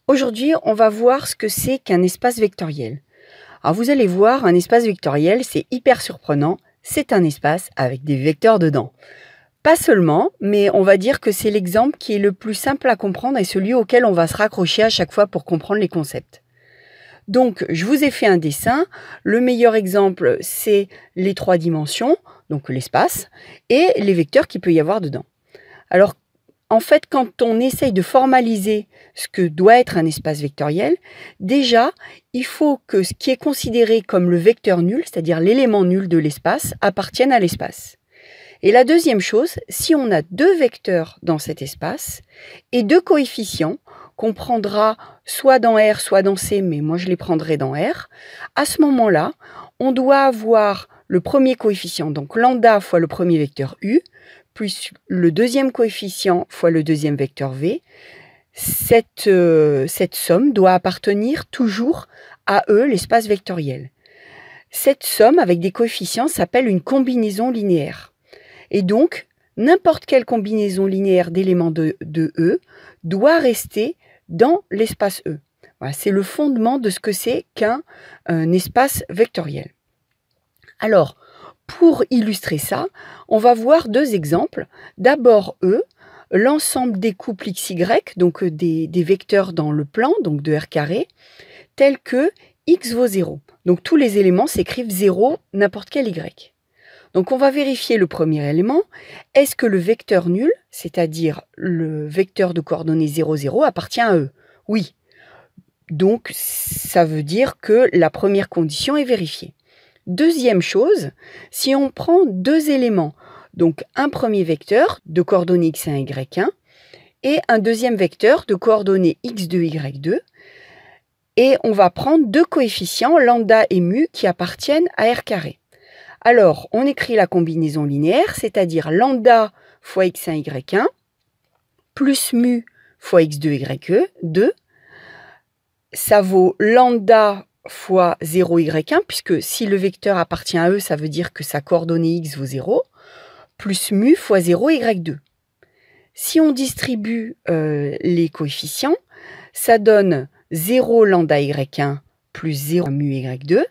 Aujourd'hui, on va voir ce que c'est qu'un espace vectoriel. Alors vous allez voir, un espace vectoriel, c'est hyper surprenant. C'est un espace avec des vecteurs dedans. Pas seulement, mais on va dire que c'est l'exemple qui est le plus simple à comprendre et celui auquel on va se raccrocher à chaque fois pour comprendre les concepts. Donc, je vous ai fait un dessin. Le meilleur exemple, c'est les 3 dimensions, donc l'espace, et les vecteurs qu'il peut y avoir dedans. Alors, en fait, quand on essaye de formaliser ce que doit être un espace vectoriel, déjà, il faut que ce qui est considéré comme le vecteur nul, c'est-à-dire l'élément nul de l'espace, appartienne à l'espace. Et la deuxième chose, si on a 2 vecteurs dans cet espace et 2 coefficients qu'on prendra soit dans R, soit dans C, mais moi je les prendrai dans R, à ce moment-là, on doit avoir le premier coefficient, donc lambda fois le premier vecteur U, plus le deuxième coefficient fois le deuxième vecteur V. Cette somme doit appartenir toujours à E, l'espace vectoriel. Cette somme avec des coefficients s'appelle une combinaison linéaire. Et donc, n'importe quelle combinaison linéaire d'éléments de E doit rester dans l'espace E. Voilà, c'est le fondement de ce que c'est qu'un espace vectoriel. Alors, pour illustrer ça, on va voir 2 exemples. D'abord E, l'ensemble des couples XY, donc des vecteurs dans le plan, donc de R carré, tels que x vaut 0. Donc tous les éléments s'écrivent 0, n'importe quel Y. Donc on va vérifier le premier élément. Est-ce que le vecteur nul, c'est-à-dire le vecteur de coordonnées 0, 0, appartient à E? Oui. Donc ça veut dire que la première condition est vérifiée. Deuxième chose, si on prend 2 éléments, donc un premier vecteur de coordonnées x1, y1, et un deuxième vecteur de coordonnées x2, y2, et on va prendre 2 coefficients, lambda et mu, qui appartiennent à R carré. Alors, on écrit la combinaison linéaire, c'est-à-dire lambda fois x1, y1, plus mu fois x2, y2, ça vaut lambda fois 0, y1, puisque si le vecteur appartient à E, ça veut dire que sa coordonnée x vaut 0, plus mu fois 0, y2. Si on distribue les coefficients, ça donne 0 lambda y1 plus 0 mu y2,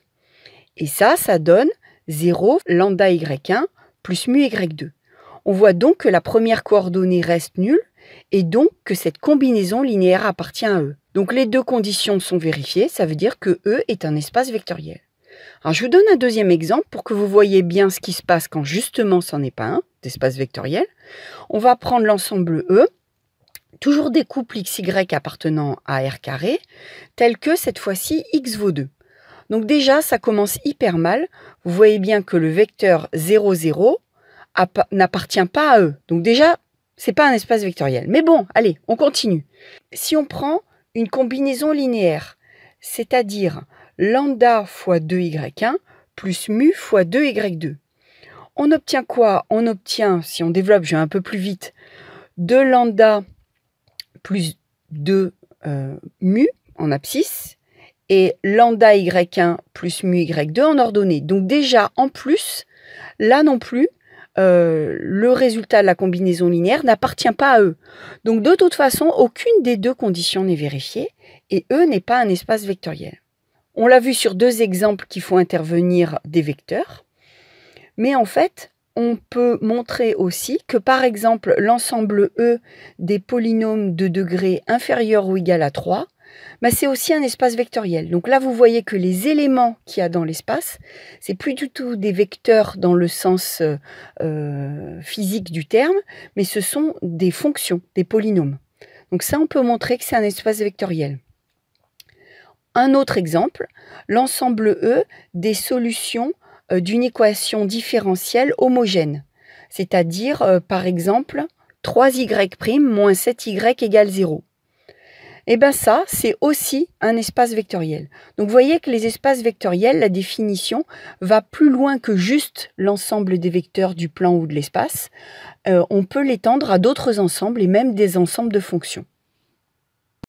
et ça donne 0 lambda y1 plus mu y2. On voit donc que la première coordonnée reste nulle, et donc que cette combinaison linéaire appartient à E. Donc les 2 conditions sont vérifiées, ça veut dire que E est un espace vectoriel. Alors je vous donne un deuxième exemple pour que vous voyez bien ce qui se passe quand justement ce n'est pas un d'espace vectoriel. On va prendre l'ensemble E, toujours des couples XY appartenant à R carré, tels que cette fois-ci x vaut 2. Donc déjà, ça commence hyper mal. Vous voyez bien que le vecteur 0, 0 n'appartient pas à E. Donc déjà, c'est pas un espace vectoriel. Mais bon, allez, on continue. Si on prend une combinaison linéaire, c'est-à-dire lambda fois 2y1 plus mu fois 2y2. On obtient quoi? On obtient, si on développe, je vais un peu plus vite, 2 lambda plus 2 mu en abscisse et lambda y1 plus mu y2 en ordonnée. Donc déjà, en plus, là non plus, le résultat de la combinaison linéaire n'appartient pas à E. Donc de toute façon, aucune des 2 conditions n'est vérifiée et E n'est pas un espace vectoriel. On l'a vu sur 2 exemples qui font intervenir des vecteurs, mais en fait, on peut montrer aussi que par exemple l'ensemble E des polynômes de degré inférieur ou égal à 3, c'est aussi un espace vectoriel. Donc là, vous voyez que les éléments qu'il y a dans l'espace, c'est plus du tout des vecteurs dans le sens physique du terme, mais ce sont des fonctions, des polynômes. Donc ça, on peut montrer que c'est un espace vectoriel. Un autre exemple, l'ensemble E des solutions d'une équation différentielle homogène, c'est-à-dire, par exemple, 3y' moins 7y égale 0. Et bien ça, c'est aussi un espace vectoriel. Donc vous voyez que les espaces vectoriels, la définition va plus loin que juste l'ensemble des vecteurs du plan ou de l'espace. On peut l'étendre à d'autres ensembles et même des ensembles de fonctions.